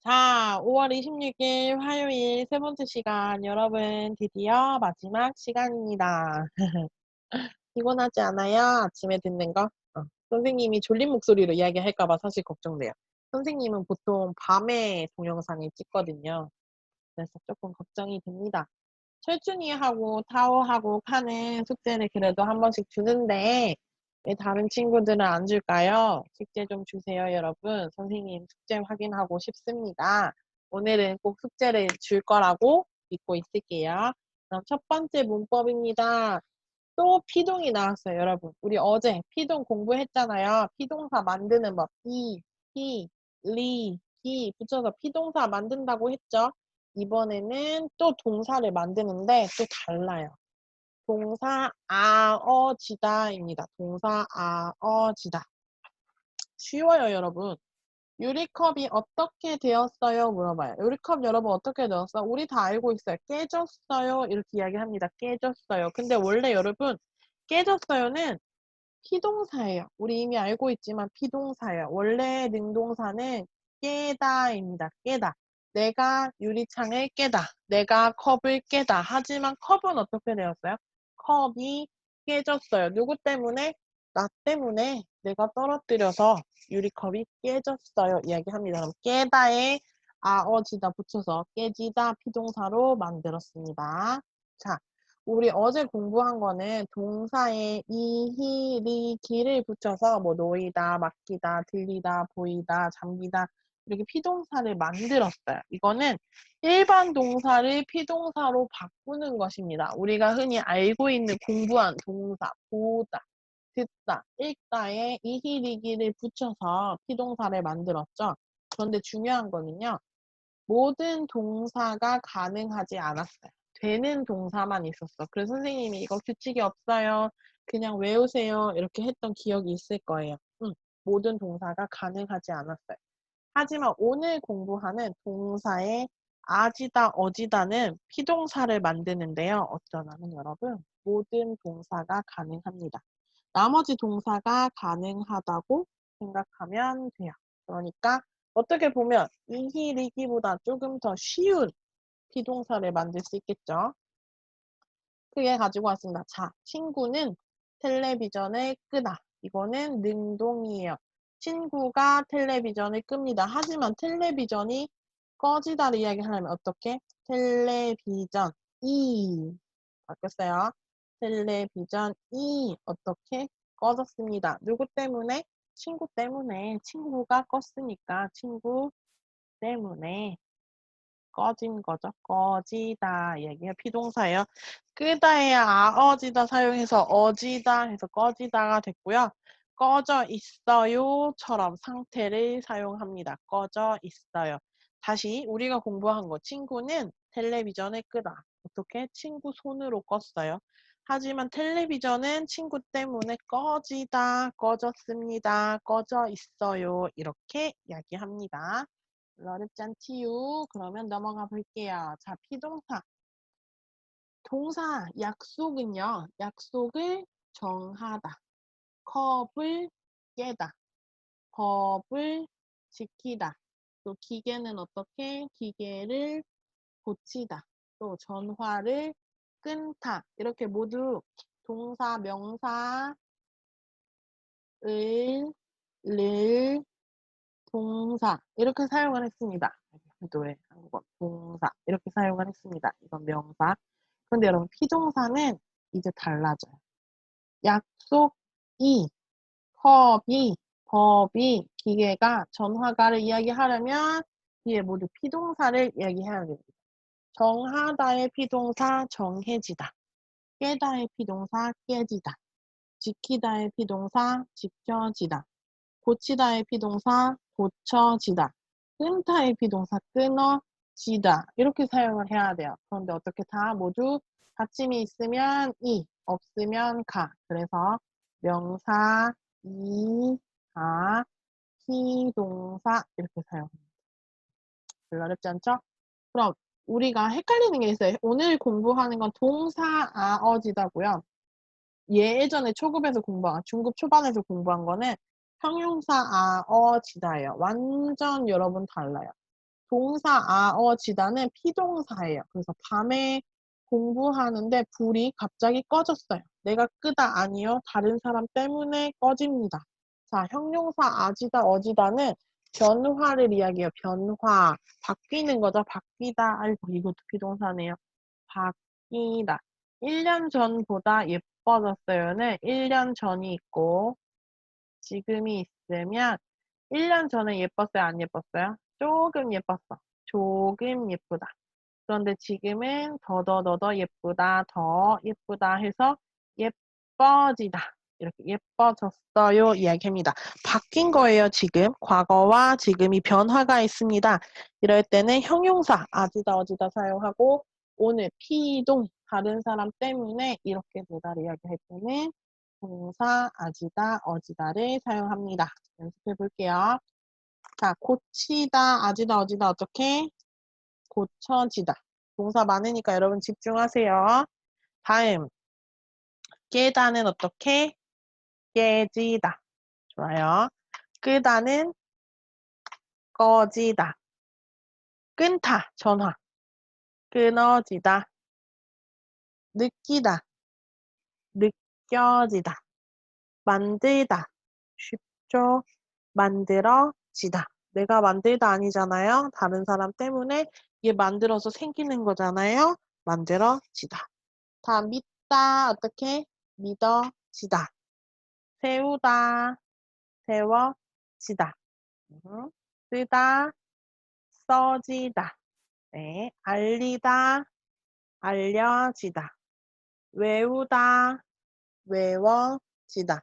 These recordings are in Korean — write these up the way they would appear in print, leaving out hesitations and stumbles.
자, 5월 26일 화요일 세 번째 시간, 여러분 드디어 마지막 시간입니다. 피곤하지 않아요? 아침에 듣는 거? 선생님이 졸린 목소리로 이야기할까 봐 사실 걱정돼요. 선생님은 보통 밤에 동영상을 찍거든요. 그래서 조금 걱정이 됩니다. 철준이하고 타오하고 칸은 숙제를 그래도 한 번씩 주는데 왜 다른 친구들은 안 줄까요? 숙제 좀 주세요, 여러분. 선생님 숙제 확인하고 싶습니다. 오늘은 꼭 숙제를 줄 거라고 믿고 있을게요. 그럼 첫 번째 문법입니다. 또 피동이 나왔어요, 여러분. 우리 어제 피동 공부했잖아요. 피동사 만드는 법. 리, 붙여서 피동사 만든다고 했죠. 이번에는 또 동사를 만드는데 또 달라요. 동사 아어지다입니다. 동사 아어지다. 쉬워요, 여러분. 유리컵이 어떻게 되었어요? 물어봐요. 유리컵 여러분 어떻게 되었어? 우리 다 알고 있어요. 깨졌어요. 이렇게 이야기합니다. 깨졌어요. 근데 원래 여러분 깨졌어요는 피동사예요. 우리 이미 알고 있지만 피동사예요. 원래 능동사는 깨다입니다. 깨다. 내가 유리창을 깨다. 내가 컵을 깨다. 하지만 컵은 어떻게 되었어요? 컵이 깨졌어요. 누구 때문에? 나 때문에 내가 떨어뜨려서 유리컵이 깨졌어요. 이야기합니다. 그럼 깨다에 아어지다 붙여서 깨지다 피동사로 만들었습니다. 자, 우리 어제 공부한 거는 동사에 이, 리, 기를 붙여서 뭐 놓이다, 맡기다, 들리다, 보이다, 잠기다 이렇게 피동사를 만들었어요. 이거는 일반 동사를 피동사로 바꾸는 것입니다. 우리가 흔히 알고 있는 공부한 동사, 보다, 듣다, 읽다에 이히, 리기를 붙여서 피동사를 만들었죠. 그런데 중요한 거는요. 모든 동사가 가능하지 않았어요. 되는 동사만 있었어. 그래서 선생님이 이거 규칙이 없어요. 그냥 외우세요. 이렇게 했던 기억이 있을 거예요. 모든 동사가 가능하지 않았어요. 하지만 오늘 공부하는 동사의 아지다, 어지다는 피동사를 만드는데요. 어쩌냐면 여러분, 모든 동사가 가능합니다. 나머지 동사가 가능하다고 생각하면 돼요. 그러니까 어떻게 보면 이히리기보다 조금 더 쉬운 피동사를 만들 수 있겠죠. 크게 가지고 왔습니다. 자, 친구는 텔레비전을 끄다. 이거는 능동이에요. 친구가 텔레비전을 끕니다. 하지만 텔레비전이 꺼지다를 이야기하려면 어떻게? 텔레비전이 바뀌었어요. 텔레비전이 어떻게 꺼졌습니다. 누구 때문에? 친구 때문에. 친구가 껐으니까 친구 때문에 꺼진 거죠. 꺼지다 얘기해 피동사예요. 끄다에 아어지다 사용해서 어지다 해서 꺼지다가 됐고요. 꺼져 있어요처럼 상태를 사용합니다. 꺼져 있어요. 다시 우리가 공부한 거 친구는 텔레비전을 끄다. 어떻게? 친구 손으로 껐어요. 하지만 텔레비전은 친구 때문에 꺼지다, 꺼졌습니다, 꺼져 있어요. 이렇게 이야기합니다. 어렵지 않지요? 그러면 넘어가 볼게요. 자, 피동사. 동사 약속은요. 약속을 정하다. 컵을 깨다. 법을 지키다. 또 기계는 어떻게? 기계를 고치다. 또 전화를 끊다. 이렇게 모두 동사, 명사, 을, 를, 동사 이렇게 사용을 했습니다. 도의 한국어 동사 이렇게 사용을 했습니다. 이건 명사. 그런데 여러분 피동사는 이제 달라져요. 약속이, 컵이, 법이, 기계가, 전화가를 이야기하려면 뒤에 모두 피동사를 이야기해야 됩니다. 정하다의 피동사 정해지다. 깨다의 피동사 깨지다. 지키다의 피동사 지켜지다. 고치다의 피동사 고쳐지다. 끊다의 피동사 끊어지다. 이렇게 사용을 해야 돼요. 그런데 어떻게 다 모두 받침이 있으면 이, 없으면 가. 그래서 명사, 이, 가, 피동사 이렇게 사용합니다. 별로 어렵지 않죠? 그럼 우리가 헷갈리는 게 있어요. 오늘 공부하는 건 동사 아어지다고요. 예전에 초급에서 공부한, 중급 초반에서 공부한 거는 형용사 아어지다예요. 완전 여러분 달라요. 동사 아어지다는 피동사예요. 그래서 밤에 공부하는데 불이 갑자기 꺼졌어요. 내가 끄다 아니요. 다른 사람 때문에 꺼집니다. 자, 형용사 아지다 어지다는 변화를 이야기해요. 변화. 바뀌는 거죠. 바뀌다. 아이고 이것도 피동사네요. 바뀌다. 1년 전보다 예뻐졌어요는 1년 전이 있고 지금이 있으면 1년 전에 예뻤어요? 안 예뻤어요? 조금 예뻤어. 조금 예쁘다. 그런데 지금은 더더더더 예쁘다. 더 예쁘다 해서 예뻐지다. 이렇게 예뻐졌어요 이야기합니다. 바뀐 거예요 지금. 과거와 지금이 변화가 있습니다. 이럴 때는 형용사 아지다 어지다 사용하고 오늘 피동 다른 사람 때문에 이렇게 뭐다 이야기할 때는 동사 아지다 어지다를 사용합니다. 연습해 볼게요. 자, 고치다 아지다 어지다 어떻게? 고쳐지다. 동사 많으니까 여러분 집중하세요. 다음 깨다는 어떻게? 깨지다. 좋아요. 끄다는 꺼지다. 끊다 전화. 끊어지다. 느끼다. 느껴지다. 만들다. 쉽죠? 만들어지다. 내가 만들다 아니잖아요. 다른 사람 때문에 이게 만들어서 생기는 거잖아요. 만들어지다. 다 믿다. 어떻게? 믿어지다. 세우다. 세워지다. 쓰다. 써지다. 네. 알리다. 알려지다. 외우다. 외워지다.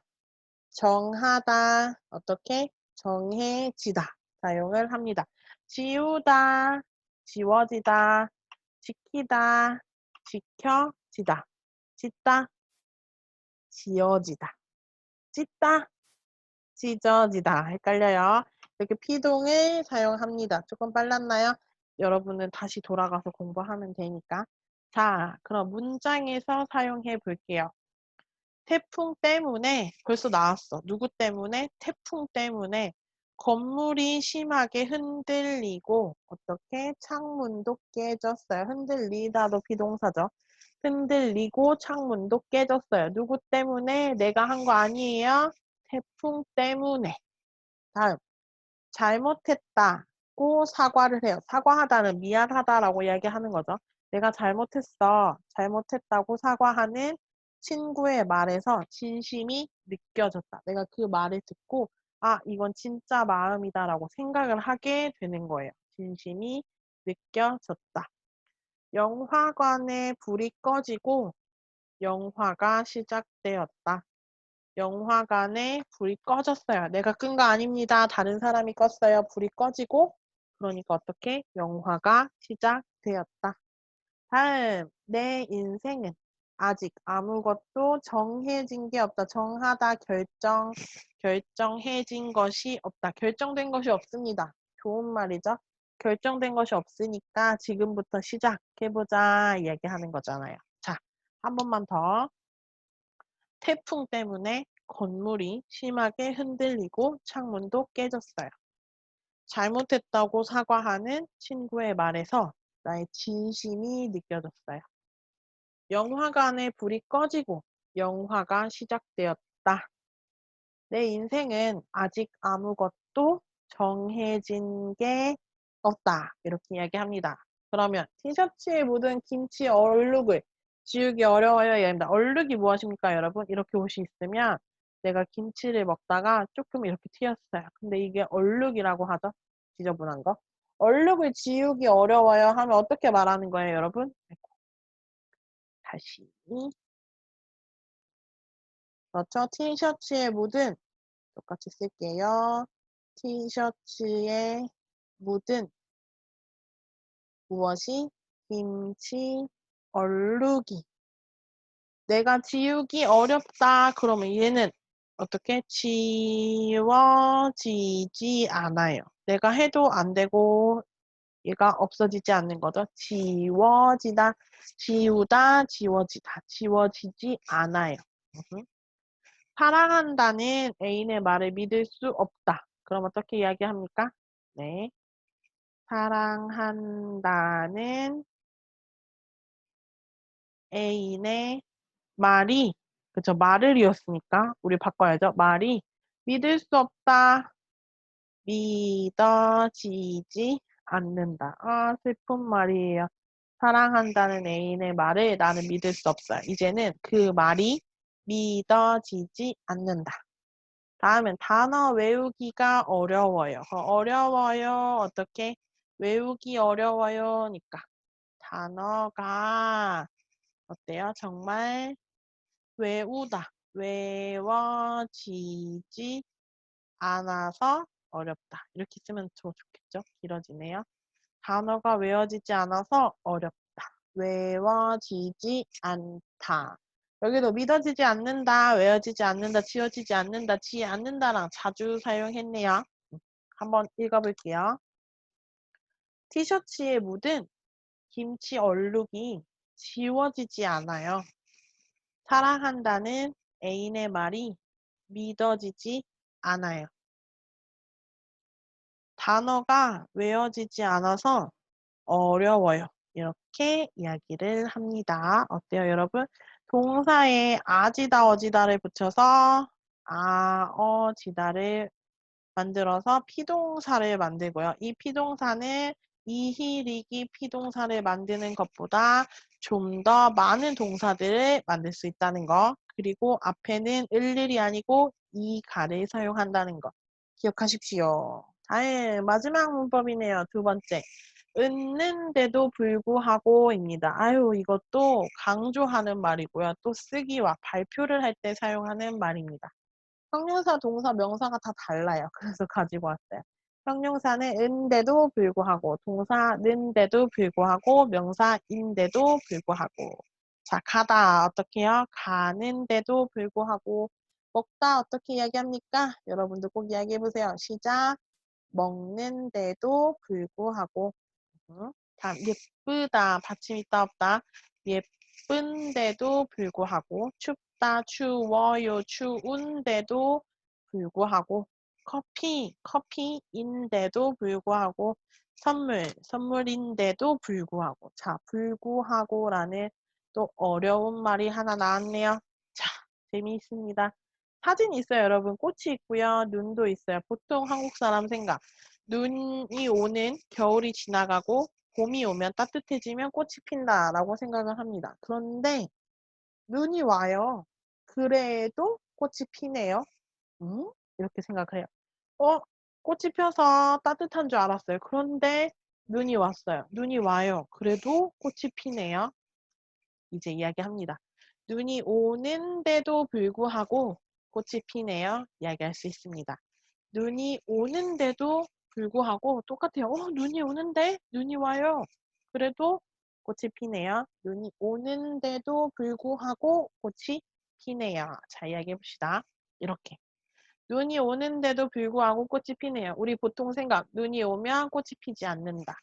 정하다. 어떻게? 정해지다. 사용을 합니다. 지우다. 지워지다. 지키다. 지켜지다. 짓다. 지어지다. 찢다. 찢어지다. 헷갈려요. 이렇게 피동을 사용합니다. 조금 빨랐나요? 여러분은 다시 돌아가서 공부하면 되니까. 자, 그럼 문장에서 사용해 볼게요. 태풍 때문에 벌써 나왔어. 누구 때문에? 태풍 때문에 건물이 심하게 흔들리고 어떻게? 창문도 깨졌어요. 흔들리다도 비동사죠. 흔들리고 창문도 깨졌어요. 누구 때문에? 내가 한 거 아니에요? 태풍 때문에. 다음 잘못했다고 사과를 해요. 사과하다는 미안하다라고 이야기하는 거죠. 내가 잘못했어. 잘못했다고 사과하는 친구의 말에서 진심이 느껴졌다. 내가 그 말을 듣고 아, 이건 진짜 마음이다라고 생각을 하게 되는 거예요. 진심이 느껴졌다. 영화관에 불이 꺼지고 영화가 시작되었다. 영화관에 불이 꺼졌어요. 내가 끈 거 아닙니다. 다른 사람이 껐어요. 불이 꺼지고 그러니까 어떻게? 영화가 시작되었다. 다음, 내 인생은 아직 아무것도 정해진 게 없다. 정하다, 결정해진 것이 없다. 결정된 것이 없습니다. 좋은 말이죠. 결정된 것이 없으니까 지금부터 시작해보자 이야기하는 거잖아요. 자, 한 번만 더. 태풍 때문에 건물이 심하게 흔들리고 창문도 깨졌어요. 잘못했다고 사과하는 친구의 말에서 나의 진심이 느껴졌어요. 영화관에 불이 꺼지고 영화가 시작되었다. 내 인생은 아직 아무것도 정해진 게 없다. 이렇게 이야기합니다. 그러면 티셔츠에 묻은 김치 얼룩을 지우기 어려워요. 얘입니다. 얼룩이 무엇입니까, 여러분? 이렇게 옷이 있으면 내가 김치를 먹다가 조금 이렇게 튀었어요. 근데 이게 얼룩이라고 하죠. 지저분한 거. 얼룩을 지우기 어려워요 하면 어떻게 말하는 거예요, 여러분? 다시. 그렇죠. 티셔츠에 묻은 똑같이 쓸게요. 티셔츠에 묻은 무엇이? 김치 얼룩이. 내가 지우기 어렵다. 그러면 얘는 어떻게? 지워지지 않아요. 내가 해도 안 되고 얘가 없어지지 않는 거죠. 지워지다, 지우다, 지워지다. 지워지지 않아요. 사랑한다는 애인의 말을 믿을 수 없다. 그럼 어떻게 이야기합니까? 네. 사랑한다는 애인의 말이, 그쵸, 말을 이었으니까 우리 바꿔야죠. 말이 믿을 수 없다, 믿어지지 않는다. 아, 슬픈 말이에요. 사랑한다는 애인의 말을 나는 믿을 수 없어요. 이제는 그 말이 믿어지지 않는다. 다음은 단어 외우기가 어려워요. 어려워요. 어떻게? 외우기 어려워요니까. 단어가 어때요? 정말 외우다. 외워지지 않아서 어렵다. 이렇게 쓰면 더 좋겠죠? 길어지네요. 단어가 외워지지 않아서 어렵다. 외워지지 않다. 여기도 믿어지지 않는다, 외워지지 않는다, 지워지지 않는다, 지지 않는다랑 자주 사용했네요. 한번 읽어볼게요. 티셔츠에 묻은 김치 얼룩이 지워지지 않아요. 사랑한다는 애인의 말이 믿어지지 않아요. 단어가 외워지지 않아서 어려워요. 이렇게 이야기를 합니다. 어때요, 여러분? 동사에 아지다, 어지다를 붙여서 아어지다를 만들어서 피동사를 만들고요. 이 피동사는 이희리기 피동사를 만드는 것보다 좀 더 많은 동사들을 만들 수 있다는 거. 그리고 앞에는 을일이 아니고 이가를 사용한다는 거. 기억하십시오. 마지막 문법이네요. 두 번째. 은는데도 불구하고입니다. 아유, 이것도 강조하는 말이고요. 또 쓰기와 발표를 할 때 사용하는 말입니다. 형용사, 동사, 명사가 다 달라요. 그래서 가지고 왔어요. 형용사는 인데도 불구하고, 동사는데도 불구하고, 명사인데도 불구하고. 자, 가다 어떻게 해요? 가는데도 불구하고. 먹다 어떻게 이야기합니까? 여러분도 꼭 이야기해보세요. 시작. 먹는데도 불구하고. 다음 예쁘다. 받침 있다 없다. 예쁜데도 불구하고. 춥다, 추워요, 추운데도 불구하고. 커피인데도 불구하고. 선물인데도 불구하고. 자, 불구하고라는 또 어려운 말이 하나 나왔네요. 자, 재미있습니다. 사진 있어요, 여러분. 꽃이 있고요. 눈도 있어요. 보통 한국 사람 생각. 눈이 오는 겨울이 지나가고 봄이 오면 따뜻해지면 꽃이 핀다라고 생각을 합니다. 그런데 눈이 와요. 그래도 꽃이 피네요. 이렇게 생각을 해요. 꽃이 펴서 따뜻한 줄 알았어요. 그런데 눈이 왔어요. 눈이 와요. 그래도 꽃이 피네요. 이제 이야기합니다. 눈이 오는데도 불구하고 꽃이 피네요. 이야기할 수 있습니다. 눈이 오는데도 불구하고 똑같아요. 눈이 오는데? 눈이 와요. 그래도 꽃이 피네요. 눈이 오는데도 불구하고 꽃이 피네요. 자, 이야기해 봅시다. 이렇게. 눈이 오는데도 불구하고 꽃이 피네요. 우리 보통 생각, 눈이 오면 꽃이 피지 않는다.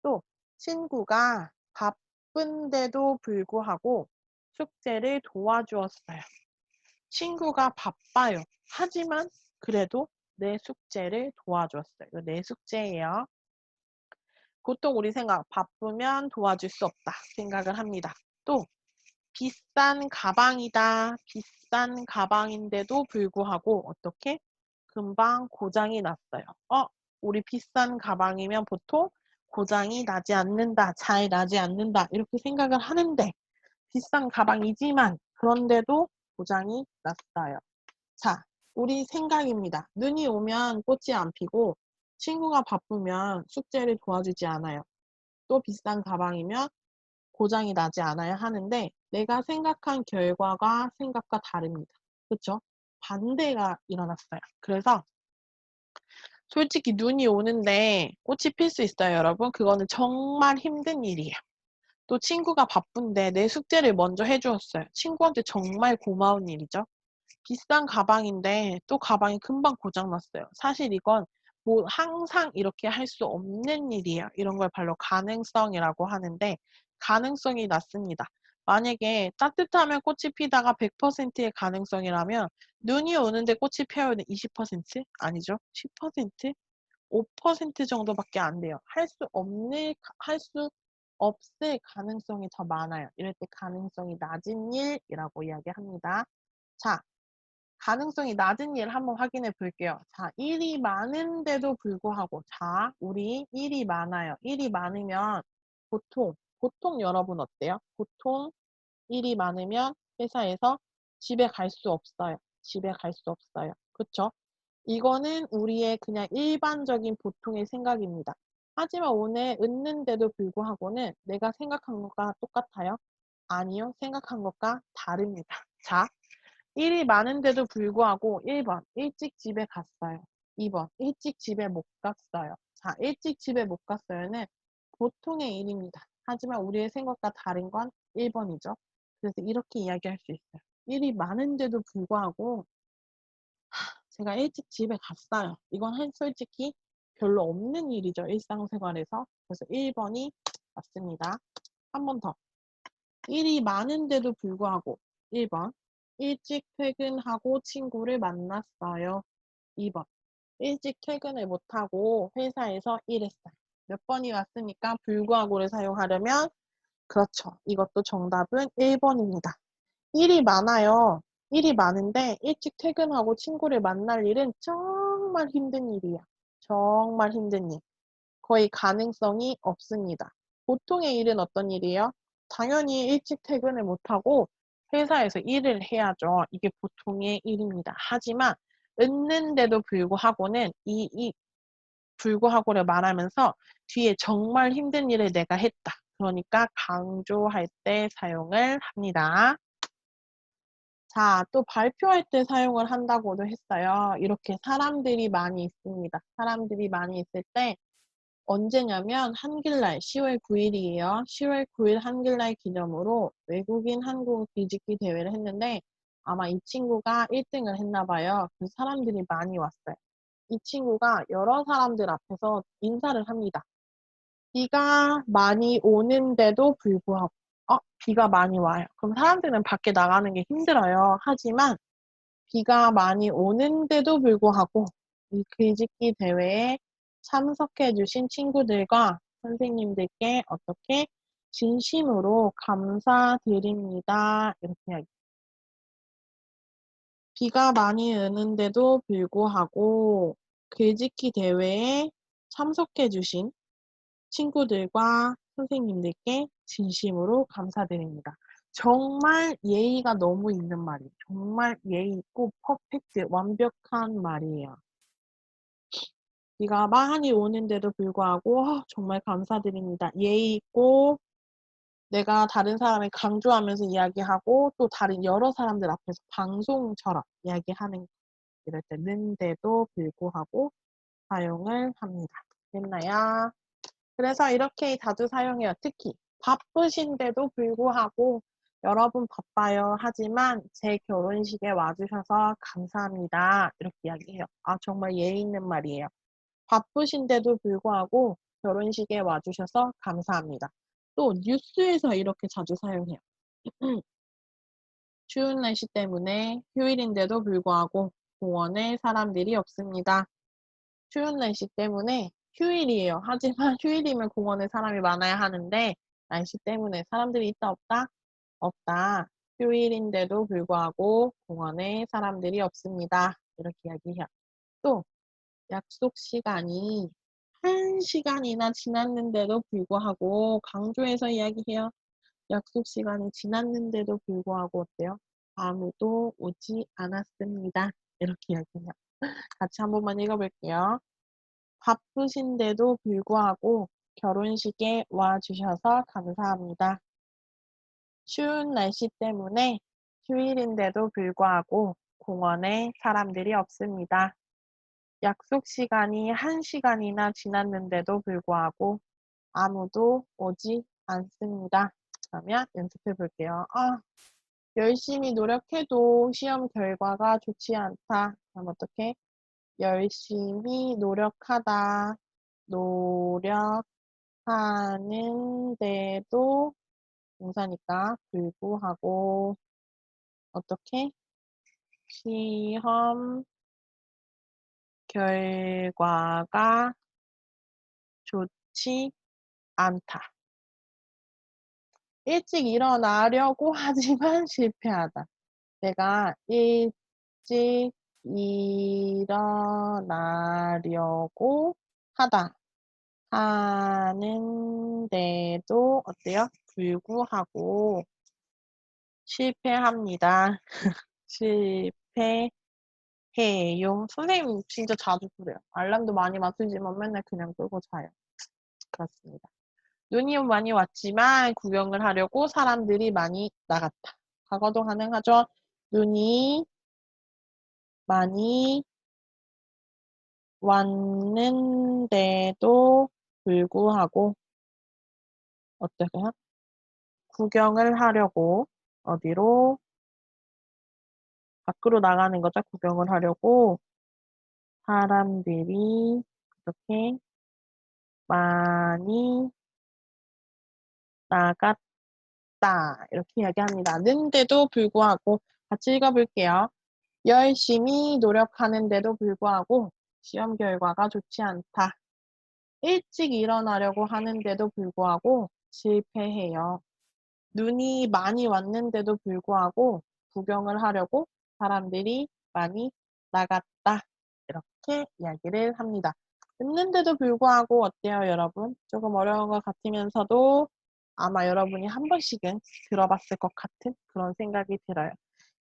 또 친구가 바쁜데도 불구하고 숙제를 도와주었어요. 친구가 바빠요. 하지만 그래도 내 숙제를 도와줬어요. 이거 내 숙제예요. 보통 우리 생각, 바쁘면 도와줄 수 없다 생각을 합니다. 또 비싼 가방이다. 비싼 가방인데도 불구하고 어떻게? 금방 고장이 났어요. 우리 비싼 가방이면 보통 고장이 나지 않는다. 잘 나지 않는다. 이렇게 생각을 하는데 비싼 가방이지만 그런데도 고장이 났어요. 자, 우리 생각입니다. 눈이 오면 꽃이 안 피고 친구가 바쁘면 숙제를 도와주지 않아요. 또 비싼 가방이면 고장이 나지 않아야 하는데 내가 생각한 결과가 생각과 다릅니다. 그렇죠? 반대가 일어났어요. 그래서 솔직히 눈이 오는데 꽃이 필 수 있어요, 여러분. 그거는 정말 힘든 일이에요. 또 친구가 바쁜데 내 숙제를 먼저 해주었어요. 친구한테 정말 고마운 일이죠. 비싼 가방인데 또 가방이 금방 고장났어요. 사실 이건 뭐 항상 이렇게 할 수 없는 일이에요. 이런 걸 바로 가능성이라고 하는데 가능성이 낮습니다. 만약에 따뜻하면 꽃이 피다가 100%의 가능성이라면 눈이 오는데 꽃이 피어야 20%? 아니죠. 10%? 5% 정도밖에 안 돼요. 할 수 없을 가능성이 더 많아요. 이럴 때 가능성이 낮은 일이라고 이야기합니다. 자, 가능성이 낮은 일 한번 확인해 볼게요. 자, 일이 많은데도 불구하고, 자, 우리 일이 많아요. 일이 많으면 보통 여러분 어때요? 보통 일이 많으면 회사에서 집에 갈 수 없어요. 집에 갈 수 없어요. 그쵸? 이거는 우리의 그냥 일반적인 보통의 생각입니다. 하지만 오늘 읽는데도 불구하고는 내가 생각한 것과 똑같아요? 아니요. 생각한 것과 다릅니다. 자, 일이 많은데도 불구하고 1번 일찍 집에 갔어요. 2번 일찍 집에 못 갔어요. 자, 일찍 집에 못 갔어요는 보통의 일입니다. 하지만 우리의 생각과 다른 건 1번이죠. 그래서 이렇게 이야기할 수 있어요. 일이 많은데도 불구하고 제가 일찍 집에 갔어요. 이건 솔직히 별로 없는 일이죠. 일상생활에서. 그래서 1번이 맞습니다. 한 번 더. 일이 많은데도 불구하고 1번 일찍 퇴근하고 친구를 만났어요. 2번 일찍 퇴근을 못하고 회사에서 일했어요. 몇 번이 왔으니까 불구하고를 사용하려면 그렇죠. 이것도 정답은 1번입니다. 일이 많아요. 일이 많은데 일찍 퇴근하고 친구를 만날 일은 정말 힘든 일이야. 정말 힘든 일. 거의 가능성이 없습니다. 보통의 일은 어떤 일이에요? 당연히 일찍 퇴근을 못하고 회사에서 일을 해야죠. 이게 보통의 일입니다. 하지만 있는데도 불구하고는 불구하고를 말하면서 뒤에 정말 힘든 일을 내가 했다. 그러니까 강조할 때 사용을 합니다. 자, 또 발표할 때 사용을 한다고도 했어요. 이렇게 사람들이 많이 있습니다. 사람들이 많이 있을 때 언제냐면 한글날 10월 9일이에요. 10월 9일 한글날 기념으로 외국인 한국 뒤집기 대회를 했는데 아마 이 친구가 1등을 했나 봐요. 그래서 사람들이 많이 왔어요. 이 친구가 여러 사람들 앞에서 인사를 합니다. 비가 많이 오는데도 불구하고 비가 많이 와요. 그럼 사람들은 밖에 나가는 게 힘들어요. 하지만 비가 많이 오는데도 불구하고 이 글짓기 대회에 참석해 주신 친구들과 선생님들께 어떻게 진심으로 감사드립니다. 이렇게 이야기. 비가 많이 오는데도 불구하고 글짓기 대회에 참석해 주신 친구들과 선생님들께 진심으로 감사드립니다. 정말 예의가 너무 있는 말이에요. 정말 예의 있고 퍼펙트, 완벽한 말이에요. 비가 많이 오는데도 불구하고 정말 감사드립니다. 예의 있고 내가 다른 사람을 강조하면서 이야기하고 또 다른 여러 사람들 앞에서 방송처럼 이야기하는 이럴 때는데도 불구하고 사용을 합니다. 됐나요? 그래서 이렇게 자주 사용해요. 특히 바쁘신데도 불구하고 여러분 바빠요. 하지만 제 결혼식에 와주셔서 감사합니다. 이렇게 이야기해요. 정말 예의 있는 말이에요. 바쁘신데도 불구하고 결혼식에 와주셔서 감사합니다. 또 뉴스에서 이렇게 자주 사용해요. 추운 날씨 때문에 휴일인데도 불구하고 공원에 사람들이 없습니다. 추운 날씨 때문에 휴일이에요. 하지만 휴일이면 공원에 사람이 많아야 하는데 날씨 때문에 사람들이 있다 없다? 없다. 휴일인데도 불구하고 공원에 사람들이 없습니다. 이렇게 이야기해요. 또 약속 시간이 1시간이나 지났는데도 불구하고 강조해서 이야기해요. 약속 시간이 지났는데도 불구하고 어때요? 아무도 오지 않았습니다. 이렇게 이야기해요. 같이 한 번만 읽어볼게요. 바쁘신데도 불구하고 결혼식에 와주셔서 감사합니다. 추운 날씨 때문에 휴일인데도 불구하고 공원에 사람들이 없습니다. 약속 시간이 1시간이나 지났는데도 불구하고 아무도 오지 않습니다. 그러면 연습해 볼게요. 열심히 노력해도 시험 결과가 좋지 않다. 그럼 어떻게? 열심히 노력하다. 노력하는데도 동사니까 불구하고 어떻게? 시험 결과가 좋지 않다. 일찍 일어나려고 하지만 실패하다. 내가 일찍 일어나려고 하다. 하는데도 어때요? 불구하고 실패합니다. 실패해요. 선생님 진짜 자주 그래요. 알람도 많이 맞추지만 맨날 그냥 끄고 자요. 그렇습니다. 눈이 많이 왔지만 구경을 하려고 사람들이 많이 나갔다. 과거도 가능하죠. 눈이 많이 왔는데도 불구하고 어떠세요? 구경을 하려고 어디로 밖으로 나가는 거죠. 구경을 하려고 사람들이 그렇게 많이 나갔다. 이렇게 이야기합니다. 는데도 불구하고 같이 읽어볼게요. 열심히 노력하는데도 불구하고 시험 결과가 좋지 않다. 일찍 일어나려고 하는데도 불구하고 실패해요. 눈이 많이 왔는데도 불구하고 구경을 하려고 사람들이 많이 나갔다. 이렇게 이야기를 합니다. 듣는데도 불구하고 어때요, 여러분? 조금 어려운 것 같으면서도 아마 여러분이 한 번씩은 들어봤을 것 같은 그런 생각이 들어요.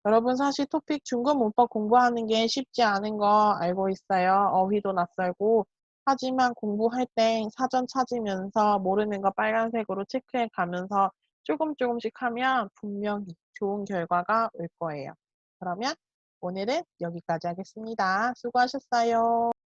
여러분 사실 토픽 중급 문법 공부하는 게 쉽지 않은 거 알고 있어요. 어휘도 낯설고. 하지만 공부할 때 사전 찾으면서 모르는 거 빨간색으로 체크해 가면서 조금씩 하면 분명히 좋은 결과가 올 거예요. 그러면 오늘은 여기까지 하겠습니다. 수고하셨어요.